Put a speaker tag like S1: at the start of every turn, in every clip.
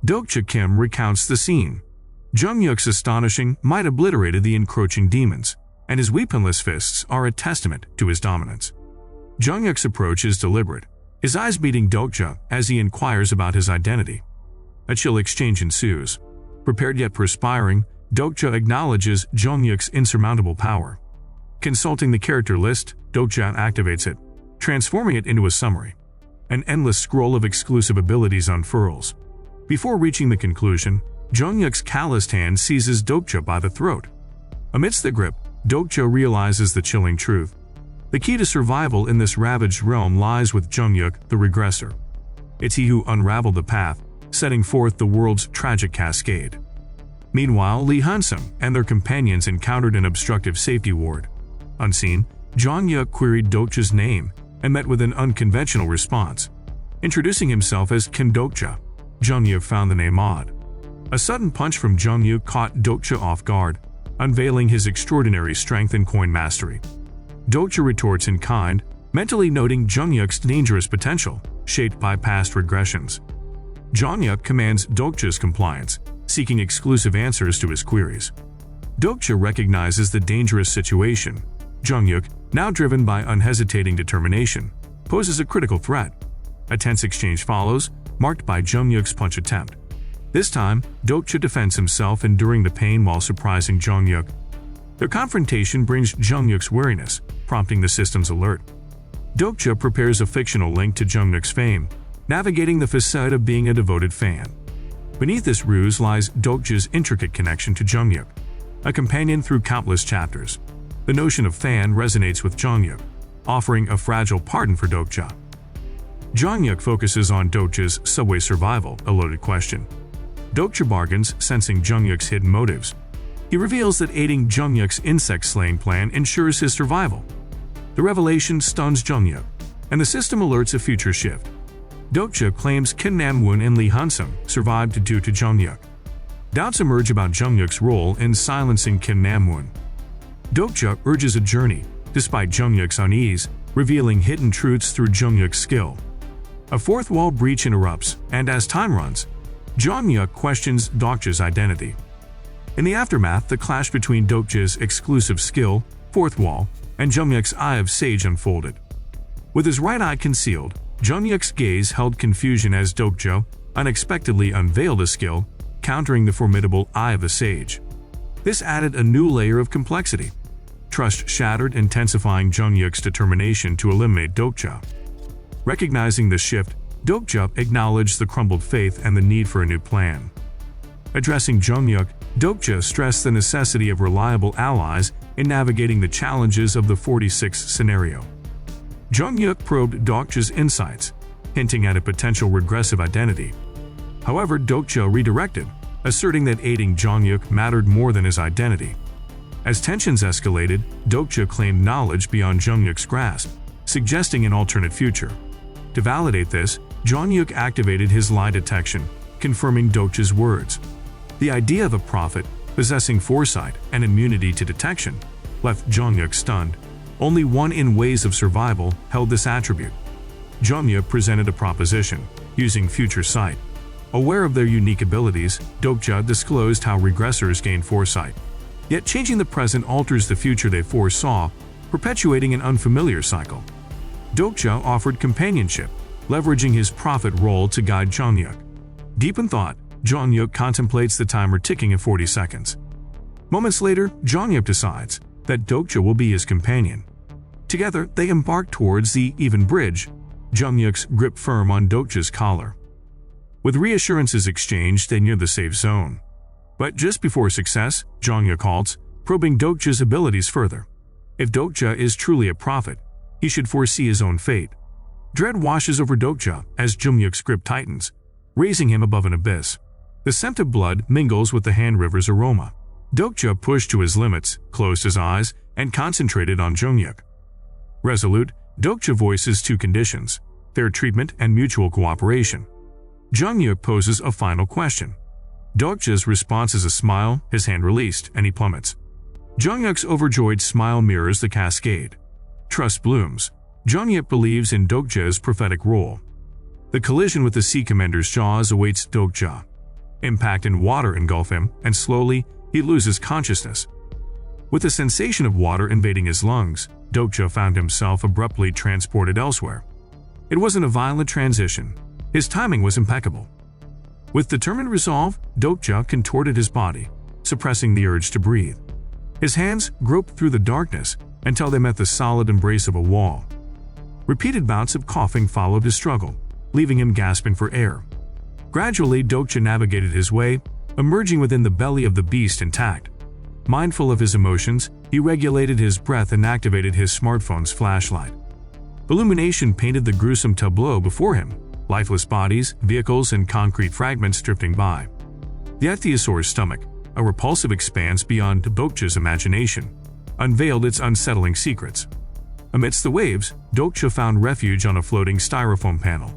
S1: Dokja Kim recounts the scene. Jung-yuk's astonishing might obliterated the encroaching demons, and his weaponless fists are a testament to his dominance. Jung-yuk's approach is deliberate, his eyes meeting Dokja as he inquires about his identity. A chill exchange ensues. Prepared yet perspiring, Dokja acknowledges Jung-yuk's insurmountable power. Consulting the character list, Dokja activates it, transforming it into a summary. An endless scroll of exclusive abilities unfurls. Before reaching the conclusion, Jung-yuk's calloused hand seizes Dokja by the throat. Amidst the grip, Dokja realizes the chilling truth. The key to survival in this ravaged realm lies with Jung-yuk, the regressor. It's he who unraveled the path, setting forth the world's tragic cascade. Meanwhile, Lee Hunsum and their companions encountered an obstructive safety ward. Unseen, Jung-yuk queried Dokja's name and met with an unconventional response. Introducing himself as Kim Dokja, Jung-yuk found the name odd. A sudden punch from Jung-yuk caught Dokja off guard, unveiling his extraordinary strength and coin mastery. Dokja retorts in kind, mentally noting Jung-yuk's dangerous potential, shaped by past regressions. Jung-yuk commands Dokja's compliance, seeking exclusive answers to his queries. Dokja recognizes the dangerous situation. Jung-yuk, now driven by unhesitating determination, poses a critical threat. A tense exchange follows, marked by Jung-yuk's punch attempt. This time, Dokja defends himself, enduring the pain while surprising Jung-yuk. Their confrontation brings Jung-yuk's wariness, prompting the system's alert. Dokja prepares a fictional link to Jung-yuk's fame, navigating the facade of being a devoted fan. Beneath this ruse lies Dokja's intricate connection to Jung-yuk, a companion through countless chapters. The notion of fan resonates with Jung-yuk, offering a fragile pardon for Dokja. Jung-yuk focuses on Dokja's subway survival, a loaded question. Dokja bargains, sensing Jung-yuk's hidden motives. He reveals that aiding Jung-yuk's insect-slaying plan ensures his survival. The revelation stuns Jung-yuk, and the system alerts a future shift. Dokja claims Kim Nam-woon and Lee Hunsum survived due to Jung-yuk. Doubts emerge about Jung-yuk's role in silencing Kim Nam-woon. Dokja urges a journey, despite Jung-yuk's unease, revealing hidden truths through Jung-yuk's skill. A fourth wall breach interrupts, and as time runs, Jung-yuk questions Dokja's identity. In the aftermath, the clash between Dokja's exclusive skill, fourth wall, and Jung-yuk's Eye of Sage unfolded. With his right eye concealed, Jung-yuk's gaze held confusion as Dokja unexpectedly unveiled a skill, countering the formidable Eye of the Sage. This added a new layer of complexity. Trust shattered, intensifying Jung-yuk's determination to eliminate Dokja. Recognizing the shift, Dokja acknowledged the crumbled faith and the need for a new plan. Addressing Jung-yuk, Dokja stressed the necessity of reliable allies in navigating the challenges of the 46 scenario. Jung-yuk probed Dokja's insights, hinting at a potential regressive identity. However, Dokja redirected, asserting that aiding Jung-yuk mattered more than his identity. As tensions escalated, Dokja claimed knowledge beyond Jung-yuk's grasp, suggesting an alternate future. To validate this, Jung-yuk activated his lie detection, confirming Dokja's words. The idea of a prophet, possessing foresight and immunity to detection, left Jung-yuk stunned. Only one in Ways of Survival held this attribute. Jung-yuk presented a proposition, using future sight. Aware of their unique abilities, Dokja disclosed how regressors gain foresight. Yet changing the present alters the future they foresaw, perpetuating an unfamiliar cycle. Dokja offered companionship, leveraging his prophet role to guide Jung-yuk. Deep in thought, Jung-yuk contemplates the timer ticking at 40 seconds. Moments later, Jung-yuk decides that Dokja will be his companion. Together, they embark towards the even bridge, Jung-yuk's grip firm on Dokja's collar. With reassurances exchanged, they near the safe zone. But just before success, Jung-yuk halts, probing Dokja's abilities further. If Dokja is truly a prophet, he should foresee his own fate. Dread washes over Dokja as Jung-yuk's grip tightens, raising him above an abyss. The scent of blood mingles with the hand river's aroma. Dokja pushed to his limits, closed his eyes, and concentrated on Jung-yuk. Resolute, Dokja voices two conditions: fair treatment and mutual cooperation. Jung-yuk poses a final question. Dokja's response is a smile, his hand released, and he plummets. Jung-yuk's overjoyed smile mirrors the cascade. Trust blooms. Jung-yuk believes in Dokja's prophetic role. The collision with the Sea Commander's jaws awaits Dokja. Impact and water engulf him, and slowly, he loses consciousness. With the sensation of water invading his lungs, Dokja found himself abruptly transported elsewhere. It wasn't a violent transition. His timing was impeccable. With determined resolve, Dokja contorted his body, suppressing the urge to breathe. His hands groped through the darkness until they met the solid embrace of a wall. Repeated bouts of coughing followed his struggle, leaving him gasping for air. Gradually, Dokja navigated his way, emerging within the belly of the beast intact. Mindful of his emotions, he regulated his breath and activated his smartphone's flashlight. Illumination painted the gruesome tableau before him, lifeless bodies, vehicles, and concrete fragments drifting by. The ichthyosaur's stomach, a repulsive expanse beyond Dokja's imagination, unveiled its unsettling secrets. Amidst the waves, Dokja found refuge on a floating styrofoam panel.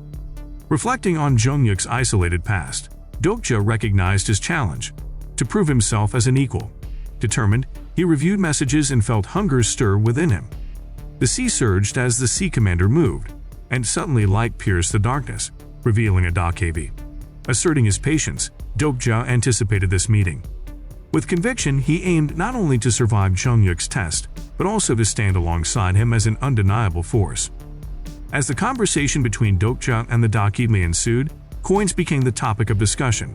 S1: Reflecting on Jungyuk's isolated past, Dokja recognized his challenge: to prove himself as an equal. Determined, he reviewed messages and felt hunger stir within him. The sea surged as the sea commander moved, and suddenly light pierced the darkness, revealing a Dakebi. Asserting his patience, Dokja anticipated this meeting. With conviction, he aimed not only to survive Jungyuk's test, but also to stand alongside him as an undeniable force. As the conversation between Dokja and the Dakebi ensued, coins became the topic of discussion.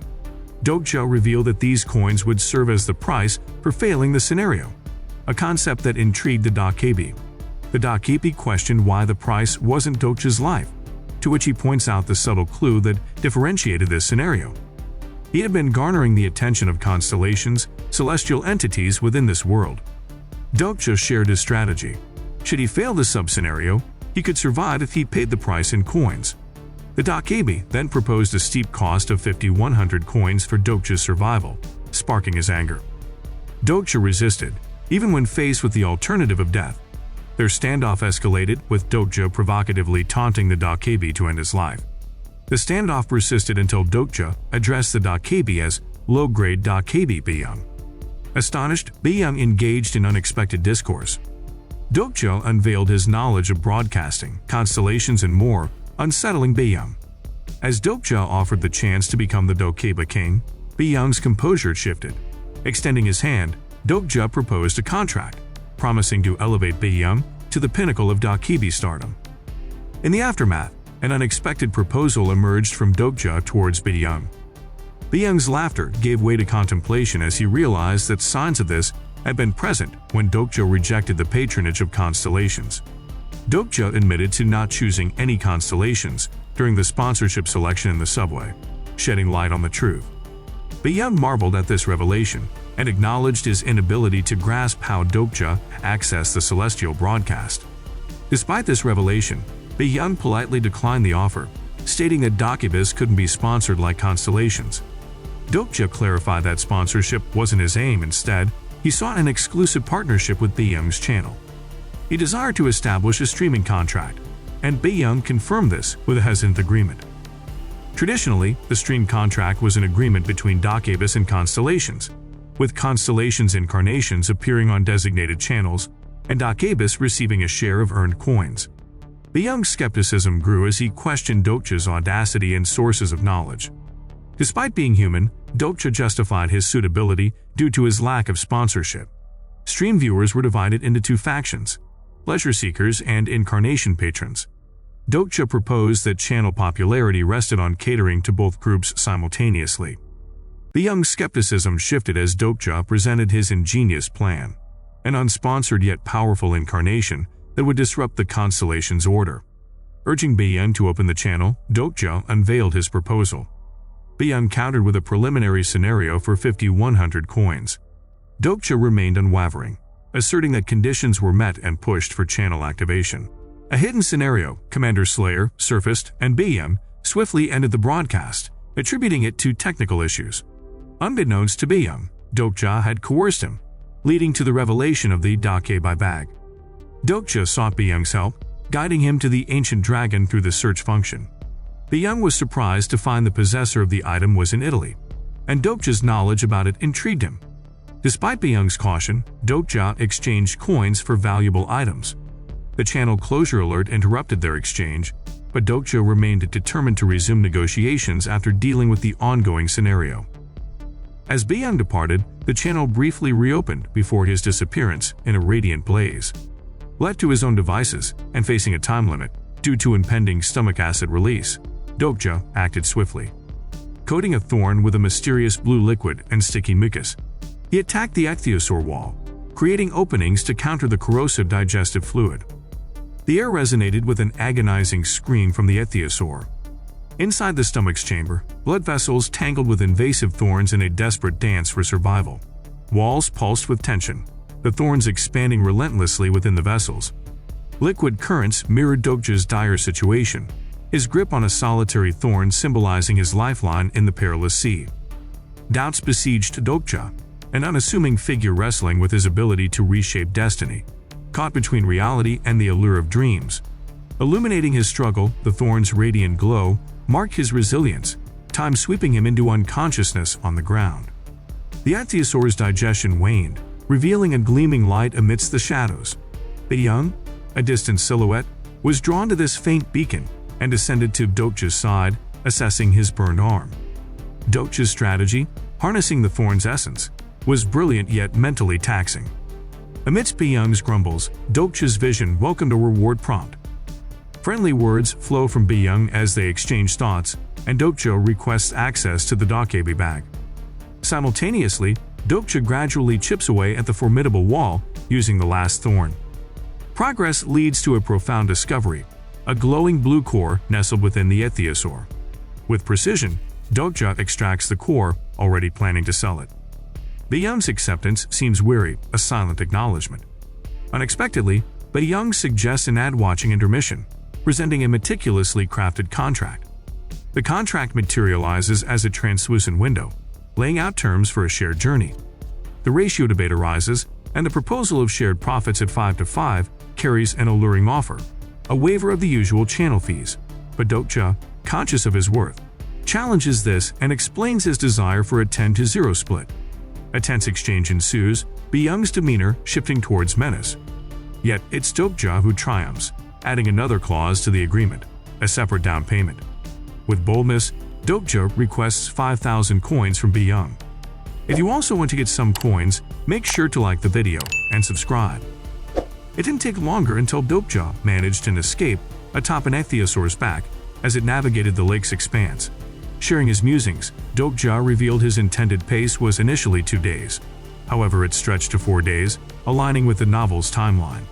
S1: Dokja revealed that these coins would serve as the price for failing the scenario, a concept that intrigued the Dakebi. The Dakebi questioned why the price wasn't Dokja's life, to which he points out the subtle clue that differentiated this scenario. He had been garnering the attention of constellations, celestial entities within this world. Dokja shared his strategy. Should he fail the sub-scenario, he could survive if he paid the price in coins. The Dakebi then proposed a steep cost of 5,100 coins for Dokja's survival, sparking his anger. Dokja resisted, even when faced with the alternative of death. Their standoff escalated, with Dokja provocatively taunting the Dakebi to end his life. The standoff persisted until Dokja addressed the Dakebi as low-grade Dakebi Biyang. Astonished, Biyang engaged in unexpected discourse. Dokja unveiled his knowledge of broadcasting, constellations, and more, unsettling Biyang. As Dokja offered the chance to become the Dakebi king, Biyang's composure shifted. Extending his hand, Dokja proposed a contract, promising to elevate Biyang to the pinnacle of Dakebi stardom. In the aftermath, an unexpected proposal emerged from Dokja towards Biyang. Biyang's laughter gave way to contemplation as he realized that signs of this had been present when Dokja rejected the patronage of constellations. Dokja admitted to not choosing any constellations during the sponsorship selection in the subway, shedding light on the truth. Biyang marveled at this revelation and acknowledged his inability to grasp how Dokja accessed the celestial broadcast. Despite this revelation, Biyang politely declined the offer, stating that Dakebis couldn't be sponsored like constellations. Dokja clarified that sponsorship wasn't his aim. Instead, he sought an exclusive partnership with Biyang's channel. He desired to establish a streaming contract, and Biyang confirmed this with a hesitant agreement. Traditionally, the stream contract was an agreement between Dakebis and constellations, with constellations' incarnations appearing on designated channels and Dakebis receiving a share of earned coins. Biyang's skepticism grew as he questioned Dokja's audacity and sources of knowledge. Despite being human, Dokja justified his suitability due to his lack of sponsorship. Stream viewers were divided into two factions: pleasure seekers and incarnation patrons. Dokja proposed that channel popularity rested on catering to both groups simultaneously. Biyang's skepticism shifted as Dokja presented his ingenious plan, an unsponsored yet powerful incarnation that would disrupt the constellation's order. Urging Biyang to open the channel, Dokja unveiled his proposal. Biyang countered with a preliminary scenario for 5,100 coins. Dokja remained unwavering, asserting that conditions were met and pushed for channel activation. A hidden scenario, Commander Slayer, surfaced, and Biyang swiftly ended the broadcast, attributing it to technical issues. Unbeknownst to Biyang, Dokja had coerced him, leading to the revelation of the Dakebi bag. Dokja sought Biyang's help, guiding him to the ancient dragon through the search function. Biyang was surprised to find the possessor of the item was in Italy, and Dokja's knowledge about it intrigued him. Despite Biyang's caution, Dokja exchanged coins for valuable items. The channel closure alert interrupted their exchange, but Dokja remained determined to resume negotiations after dealing with the ongoing scenario. As Byung departed, the channel briefly reopened before his disappearance in a radiant blaze. Left to his own devices and facing a time limit due to impending stomach acid release, Dokja acted swiftly. Coating a thorn with a mysterious blue liquid and sticky mucus, he attacked the ichthyosaur wall, creating openings to counter the corrosive digestive fluid. The air resonated with an agonizing scream from the ichthyosaur. Inside the stomach's chamber, blood vessels tangled with invasive thorns in a desperate dance for survival. Walls pulsed with tension, the thorns expanding relentlessly within the vessels. Liquid currents mirrored Dokja's dire situation, his grip on a solitary thorn symbolizing his lifeline in the perilous sea. Doubts besieged Dokja, an unassuming figure wrestling with his ability to reshape destiny, caught between reality and the allure of dreams. Illuminating his struggle, the thorn's radiant glow marked his resilience, time sweeping him into unconsciousness on the ground. The ichthyosaur's digestion waned, revealing a gleaming light amidst the shadows. Byung, a distant silhouette, was drawn to this faint beacon and descended to Dokja's side, assessing his burned arm. Dokja's strategy, harnessing the thorn's essence, was brilliant yet mentally taxing. Amidst Byung's grumbles, Dokja's vision welcomed a reward prompt. Friendly words flow from Byung as they exchange thoughts, and Dokja requests access to the Dakebi bag. Simultaneously, Dokja gradually chips away at the formidable wall, using the last thorn. Progress leads to a profound discovery, a glowing blue core nestled within the ichthyosaur. With precision, Dokja extracts the core, already planning to sell it. Byung's acceptance seems weary, a silent acknowledgement. Unexpectedly, Byung suggests an ad-watching intermission, presenting a meticulously crafted contract. The contract materializes as a translucent window, laying out terms for a shared journey. The ratio debate arises, and the proposal of shared profits at 5-5 carries an alluring offer, a waiver of the usual channel fees. But Dokja, conscious of his worth, challenges this and explains his desire for a 10-0 split. A tense exchange ensues, Byung's demeanor shifting towards menace. Yet it's Dokja who triumphs, adding another clause to the agreement, a separate down payment. With boldness, Dokja requests 5,000 coins from Byung. If you also want to get some coins, make sure to like the video and subscribe. It didn't take longer until Dokja managed an escape atop an ichthyosaur's back as it navigated the lake's expanse. Sharing his musings, Dokja revealed his intended pace was initially 2 days. However, it stretched to 4 days, aligning with the novel's timeline.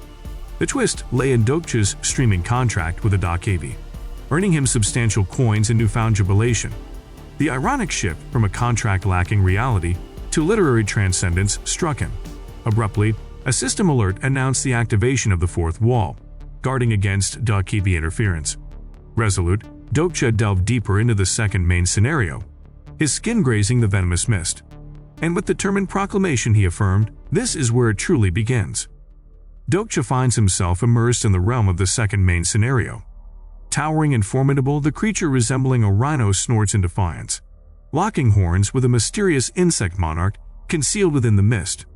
S1: The twist lay in Dokja's streaming contract with the Dakebi, earning him substantial coins and newfound jubilation. The ironic shift from a contract lacking reality to literary transcendence struck him. Abruptly, a system alert announced the activation of the fourth wall, guarding against Dakebi interference. Resolute, Dokja delved deeper into the second main scenario, his skin grazing the venomous mist. And with determined proclamation he affirmed, this is where it truly begins. Dokja finds himself immersed in the realm of the second main scenario. Towering and formidable, the creature resembling a rhino snorts in defiance, locking horns with a mysterious insect monarch concealed within the mist.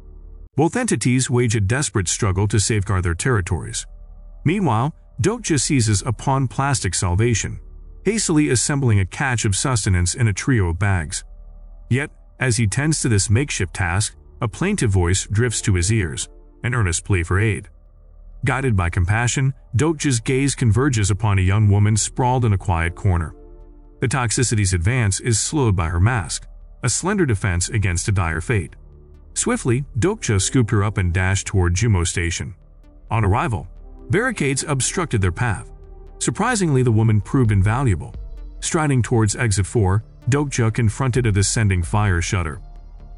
S1: Both entities wage a desperate struggle to safeguard their territories. Meanwhile, Dokja seizes upon plastic salvation, hastily assembling a catch of sustenance in a trio of bags. Yet, as he tends to this makeshift task, a plaintive voice drifts to his ears, an earnest plea for aid. Guided by compassion, Dokja's gaze converges upon a young woman sprawled in a quiet corner. The toxicity's advance is slowed by her mask, a slender defense against a dire fate. Swiftly, Dokja scooped her up and dashed toward Jumo Station. On arrival, barricades obstructed their path. Surprisingly, the woman proved invaluable. Striding towards Exit 4, Dokja confronted a descending fire shutter.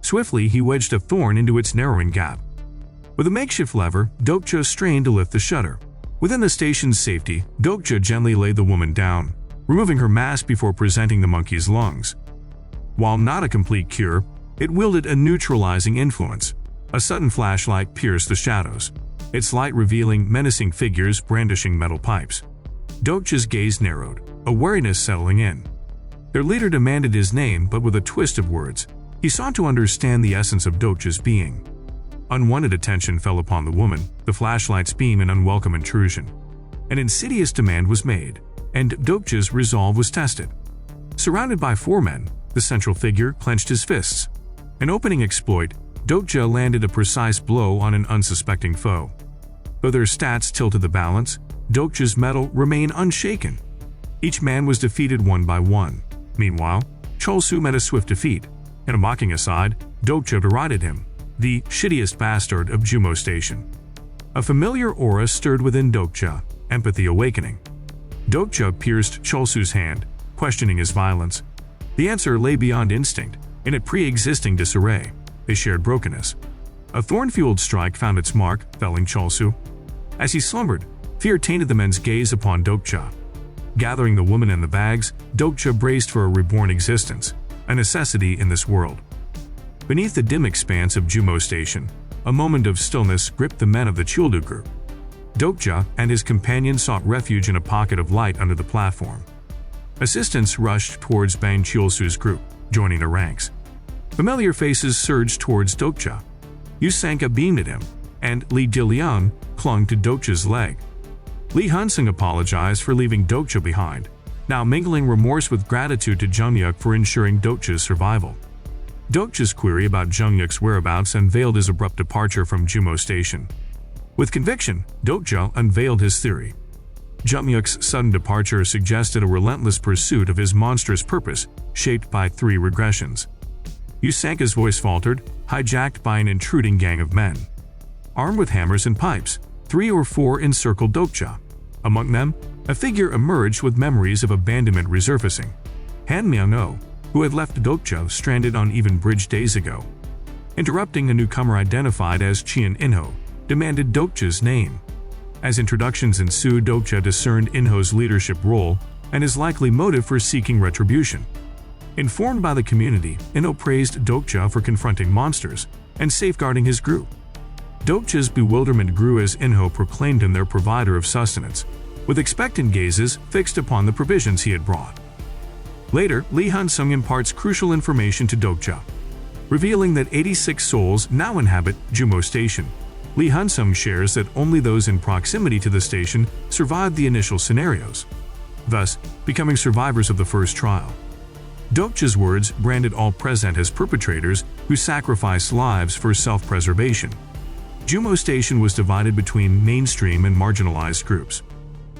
S1: Swiftly, he wedged a thorn into its narrowing gap. With a makeshift lever, Dokja strained to lift the shutter. Within the station's safety, Dokja gently laid the woman down, removing her mask before presenting the monkey's lungs. While not a complete cure, it wielded a neutralizing influence. A sudden flashlight pierced the shadows, its light revealing menacing figures brandishing metal pipes. Dokja's gaze narrowed, a wariness settling in. Their leader demanded his name, but with a twist of words, he sought to understand the essence of Dokja's being. Unwanted attention fell upon the woman, the flashlight's beam an unwelcome intrusion. An insidious demand was made, and Dokja's resolve was tested. Surrounded by 4 men, the central figure clenched his fists. An opening exploit, Dokja landed a precise blow on an unsuspecting foe. Though their stats tilted the balance, Dokja's mettle remained unshaken. Each man was defeated one by one. Meanwhile, Cholsu met a swift defeat. In a mocking aside, Dokja derided him, the shittiest bastard of Jumo Station. A familiar aura stirred within Dokja, empathy awakening. Dokja pierced Cholsu's hand, questioning his violence. The answer lay beyond instinct, in a pre-existing disarray. They shared brokenness. A thorn-fueled strike found its mark, felling Cholsu. As he slumbered, fear tainted the men's gaze upon Dokja. Gathering the woman and the bags, Dokja braced for a reborn existence, a necessity in this world. Beneath the dim expanse of Jumo Station, a moment of stillness gripped the men of the Chuldu group. Dokja and his companion sought refuge in a pocket of light under the platform. Assistants rushed towards Bang Chulsu's group, joining the ranks. Familiar faces surged towards Dokja. Yusanka beamed at him, and Li Diliang clung to Dokja's leg. Li Hunsung apologized for leaving Dokja behind, now mingling remorse with gratitude to Jungyuk for ensuring Dokja's survival. Dokja's query about Jungyuk's whereabouts unveiled his abrupt departure from Jumo Station. With conviction, Dokja unveiled his theory. Jungyuk's sudden departure suggested a relentless pursuit of his monstrous purpose, shaped by 3 regressions. Yusanka's voice faltered, hijacked by an intruding gang of men. Armed with hammers and pipes, 3 or 4 encircled Dokja. Among them, a figure emerged with memories of abandonment resurfacing. Han Myung-oh, who had left Dokja stranded on Even Bridge days ago. Interrupting, a newcomer identified as Chien Inho, demanded Dokja's name. As introductions ensued, Dokja discerned Inho's leadership role and his likely motive for seeking retribution. Informed by the community, Inho praised Dokja for confronting monsters and safeguarding his group. Dokja's bewilderment grew as Inho proclaimed him their provider of sustenance, with expectant gazes fixed upon the provisions he had brought. Later, Li Hunsung imparts crucial information to Dokja. Revealing that 86 souls now inhabit Jumo Station, Li Hunsung shares that only those in proximity to the station survived the initial scenarios, thus becoming survivors of the first trial. Dokja's words branded all present as perpetrators who sacrificed lives for self-preservation. Jumo Station was divided between mainstream and marginalized groups.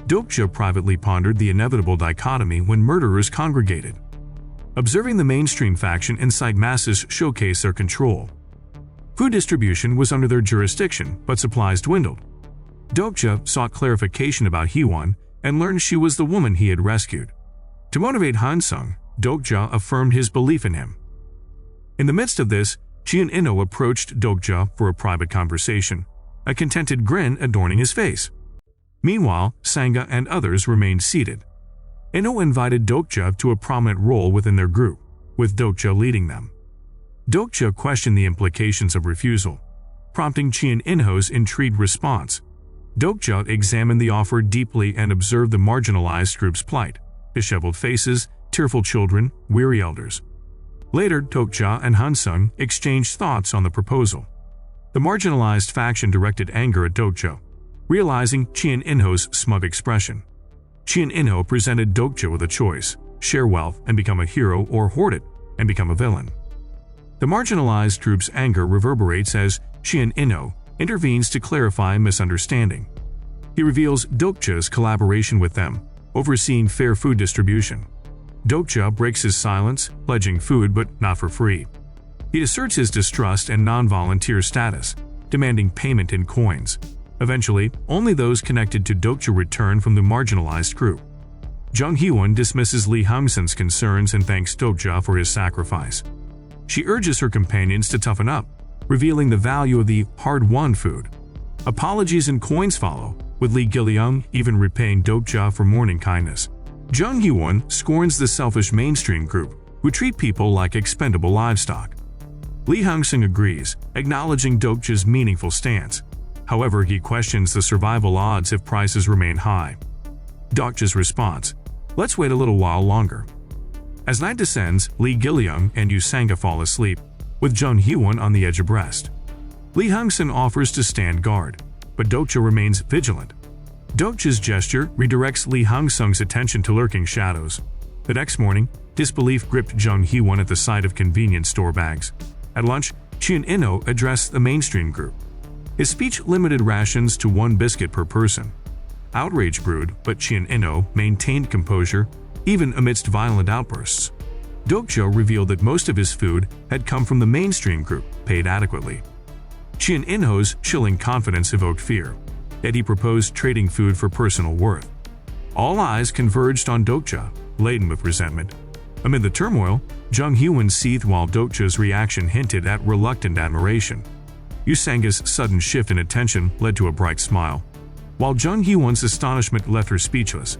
S1: Dokja privately pondered the inevitable dichotomy when murderers congregated. Observing the mainstream faction incite masses showcase their control. Food distribution was under their jurisdiction, but supplies dwindled. Dokja sought clarification about Hee-won and learned she was the woman he had rescued. To motivate Hansung, Dokja affirmed his belief in him. In the midst of this, Chien Inho approached Dokja for a private conversation, a contented grin adorning his face. Meanwhile, Sangha and others remained seated. Inho invited Dokja to a prominent role within their group, with Dokja leading them. Dokja questioned the implications of refusal, prompting Chien Inho's intrigued response. Dokja examined the offer deeply and observed the marginalized group's plight: disheveled faces, tearful children, weary elders. Later, Dokja and Hansung exchanged thoughts on the proposal. The marginalized faction directed anger at Dokja, realizing Chien Inho's smug expression. Chien Inho presented Dokja with a choice: share wealth and become a hero, or hoard it and become a villain. The marginalized group's anger reverberates as Chien Inho intervenes to clarify a misunderstanding. He reveals Dokja's collaboration with them, overseeing fair food distribution. Dokja breaks his silence, pledging food but not for free. He asserts his distrust and non-volunteer status, demanding payment in coins. Eventually, only those connected to Dokja return from the marginalized group. Jung Hee-won dismisses Li Hunsung's concerns and thanks Dokja for his sacrifice. She urges her companions to toughen up, revealing the value of the hard-won food. Apologies and coins follow, with Li Giliang even repaying Dokja for morning kindness. Jung Hee-won scorns the selfish mainstream group, who treat people like expendable livestock. Li Hunsung agrees, acknowledging Dokja's meaningful stance. However, he questions the survival odds if prices remain high. Dokja's response: let's wait a little while longer. As night descends, Li Giliang and Usanga fall asleep, with Jung Hee-won on the edge abreast. Li Hunsung offers to stand guard, but Dokja remains vigilant. Dokja's gesture redirects Li Hunsung's attention to lurking shadows. The next morning, disbelief gripped Jung Hee-won at the sight of convenience store bags. At lunch, Chien Inho addressed the mainstream group. His speech limited rations to 1 biscuit per person. Outrage brewed, but Chien Inho maintained composure, even amidst violent outbursts. Dokja revealed that most of his food had come from the mainstream group, paid adequately. Chien Inho's chilling confidence evoked fear, yet he proposed trading food for personal worth. All eyes converged on Dokja, laden with resentment. Amid the turmoil, Jung Hyewon seethed while Dokja's reaction hinted at reluctant admiration. Yusanga's sudden shift in attention led to a bright smile, while Jung Hyewon's astonishment left her speechless.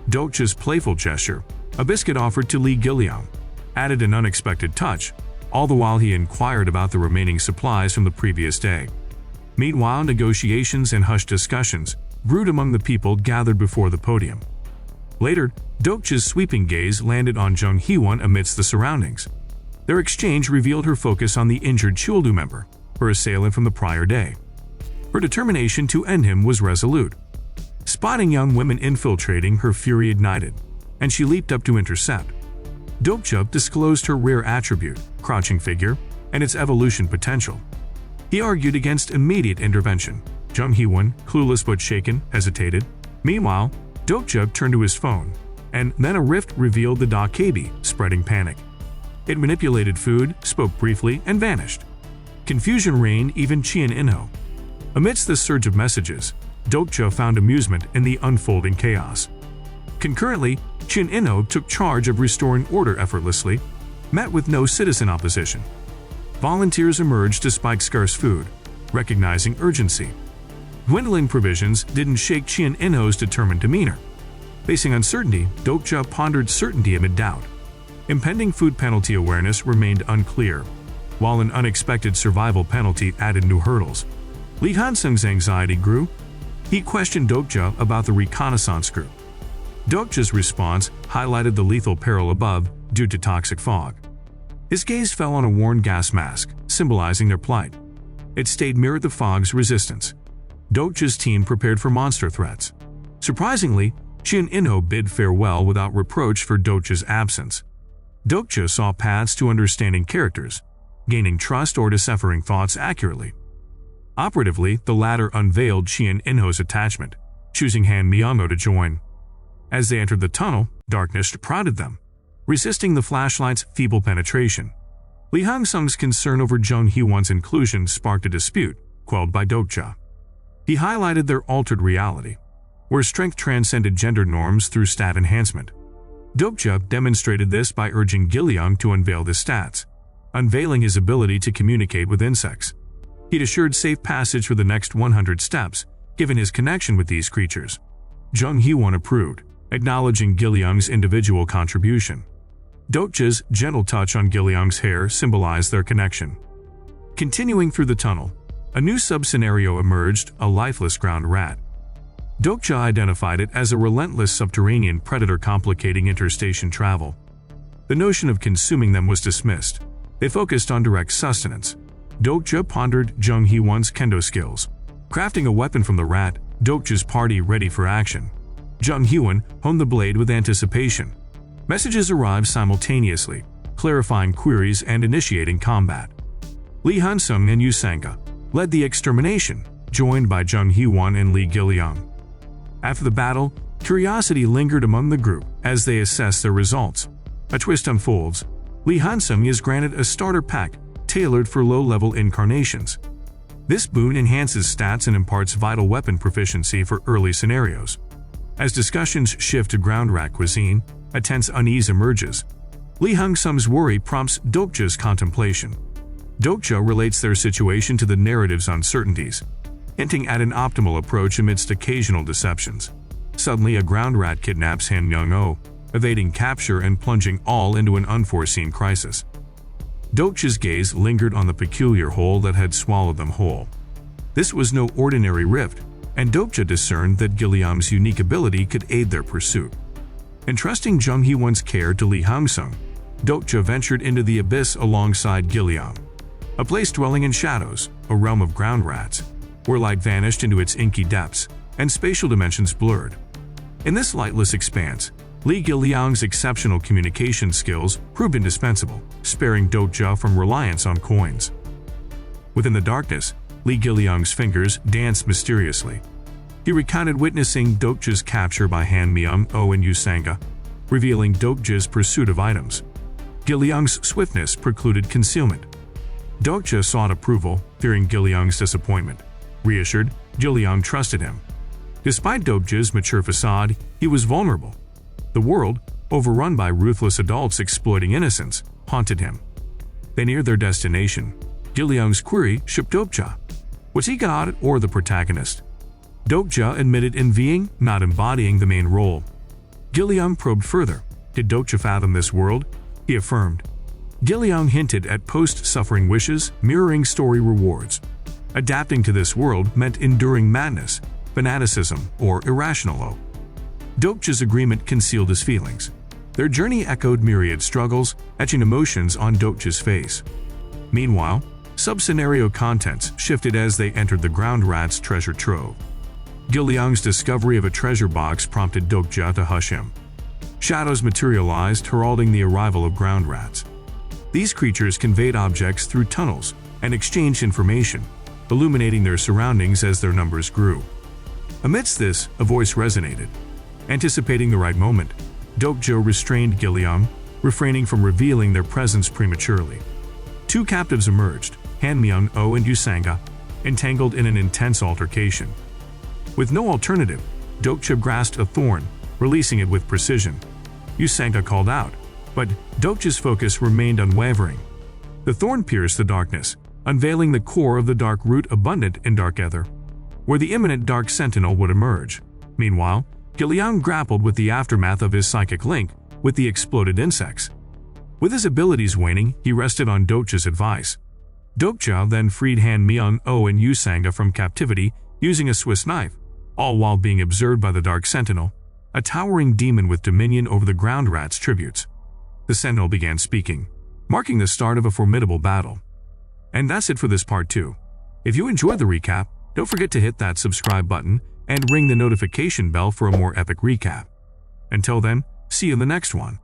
S1: Dokja's playful gesture, a biscuit offered to Lee Gilliam, added an unexpected touch, all the while he inquired about the remaining supplies from the previous day. Meanwhile, negotiations and hushed discussions brewed among the people gathered before the podium. Later, Dokja's sweeping gaze landed on Jung Hyewon amidst the surroundings. Their exchange revealed her focus on the injured Chuldu member, her assailant from the prior day. Her determination to end him was resolute. Spotting young women infiltrating, her fury ignited, and she leaped up to intercept. Dokja disclosed her rare attribute, crouching figure, and its evolution potential. He argued against immediate intervention. Jung Hyewon, clueless but shaken, hesitated. Meanwhile, Dokja turned to his phone, and then a rift revealed the Dokkaebi, spreading panic. It manipulated food, spoke briefly, and vanished. Confusion reigned, even Chien Inho. Amidst the surge of messages, Dokja found amusement in the unfolding chaos. Concurrently, Chien Inho took charge of restoring order effortlessly, met with no citizen opposition. Volunteers emerged to spike scarce food, recognizing urgency. Dwindling provisions didn't shake Chien Inho's determined demeanor. Facing uncertainty, Dokja pondered certainty amid doubt. Impending food penalty awareness remained unclear, while an unexpected survival penalty added new hurdles. Lee Hansung's anxiety grew. He questioned Dokja about the reconnaissance group. Dokja's response highlighted the lethal peril above due to toxic fog. His gaze fell on a worn gas mask, symbolizing their plight. Its state mirrored the fog's resistance. Dokja's team prepared for monster threats. Surprisingly, Chien Inho bid farewell without reproach for Dokja's absence. Dokja saw paths to understanding characters, gaining trust or deciphering thoughts accurately. Operatively, the latter unveiled Chien Inho's attachment, choosing Han Myung-oh to join. As they entered the tunnel, darkness prodded them, resisting the flashlight's feeble penetration. Lee Hang-sung's concern over Jung Hyewon's inclusion sparked a dispute, quelled by Dokja. He highlighted their altered reality, where strength transcended gender norms through stat enhancement. Dokja demonstrated this by urging Gilliang to unveil the stats, unveiling his ability to communicate with insects. He'd assured safe passage for the next 100 steps, given his connection with these creatures. Jung Hyewon approved, acknowledging Gilliang's individual contribution. Dokja's gentle touch on Gilliang's hair symbolized their connection. Continuing through the tunnel, a new sub-scenario emerged, a lifeless ground rat. Dokja identified it as a relentless subterranean predator complicating interstation travel. The notion of consuming them was dismissed. They focused on direct sustenance. Dokja pondered Jung Hyewon's kendo skills. Crafting a weapon from the rat, Dokja's party ready for action. Jung Hyewon honed the blade with anticipation. Messages arrived simultaneously, clarifying queries and initiating combat. Lee Hansung and Yusanga led the extermination, joined by Jung Hyewon and Lee Gilliang. After the battle, curiosity lingered among the group as they assessed their results. A twist unfolds. Lee Hansung is granted a starter pack tailored for low-level incarnations. This boon enhances stats and imparts vital weapon proficiency for early scenarios. As discussions shift to ground rat cuisine, a tense unease emerges. Lee Hansung's worry prompts Dokja's contemplation. Dokja relates their situation to the narrative's uncertainties, hinting at an optimal approach amidst occasional deceptions. Suddenly, a ground rat kidnaps Han Myung-oh, evading capture and plunging all into an unforeseen crisis. Dokja's gaze lingered on the peculiar hole that had swallowed them whole. This was no ordinary rift, and Dokja discerned that Gilliam's unique ability could aid their pursuit. Entrusting Jung Hyewon's care to Lee Hansung, Dokja ventured into the abyss alongside Gilliam, a place dwelling in shadows, a realm of ground rats, where light vanished into its inky depths and spatial dimensions blurred. In this lightless expanse, Li Guiliang's exceptional communication skills proved indispensable, sparing Dokja from reliance on coins. Within the darkness, Li Guiliang's fingers danced mysteriously. He recounted witnessing Dokja's capture by Han Myung-oh and Yusanga, revealing Dokja's pursuit of items. Guiliang's swiftness precluded concealment. Dokja sought approval, fearing Guiliang's disappointment. Reassured, Guiliang trusted him. Despite Dokja's mature facade, he was vulnerable. The world, overrun by ruthless adults exploiting innocence, haunted him. They neared their destination. Guiliang's query shook Dokja. Was he God or the protagonist? Dokja admitted envying, not embodying the main role. Guiliang probed further. Did Dokja fathom this world? He affirmed. Guiliang hinted at post-suffering wishes, mirroring story rewards. Adapting to this world meant enduring madness, fanaticism, or irrational hope. Dokja's agreement concealed his feelings. Their journey echoed myriad struggles, etching emotions on Dokja's face. Meanwhile, sub-scenario contents shifted as they entered the ground rat's treasure trove. Guiliang's discovery of a treasure box prompted Dokja to hush him. Shadows materialized, heralding the arrival of ground rats. These creatures conveyed objects through tunnels and exchanged information, illuminating their surroundings as their numbers grew. Amidst this, a voice resonated. Anticipating the right moment, Dokja restrained Guiliang, refraining from revealing their presence prematurely. Two captives emerged, Han Myung-oh and Yusanga, entangled in an intense altercation. With no alternative, Dokja grasped a thorn, releasing it with precision. Yusanga called out, but Dokja's focus remained unwavering. The thorn pierced the darkness, unveiling the core of the dark root abundant in dark ether, where the imminent dark sentinel would emerge. Meanwhile, Guiliang grappled with the aftermath of his psychic link with the exploded insects. With his abilities waning, he rested on Dokja's advice. Dokja then freed Han Myung-oh and Yusanga from captivity using a Swiss knife, all while being observed by the Dark Sentinel, a towering demon with dominion over the ground rat's tributes. The Sentinel began speaking, marking the start of a formidable battle. And that's it for this part 2. If you enjoyed the recap, don't forget to hit that subscribe button and ring the notification bell for a more epic recap. Until then, see you in the next one.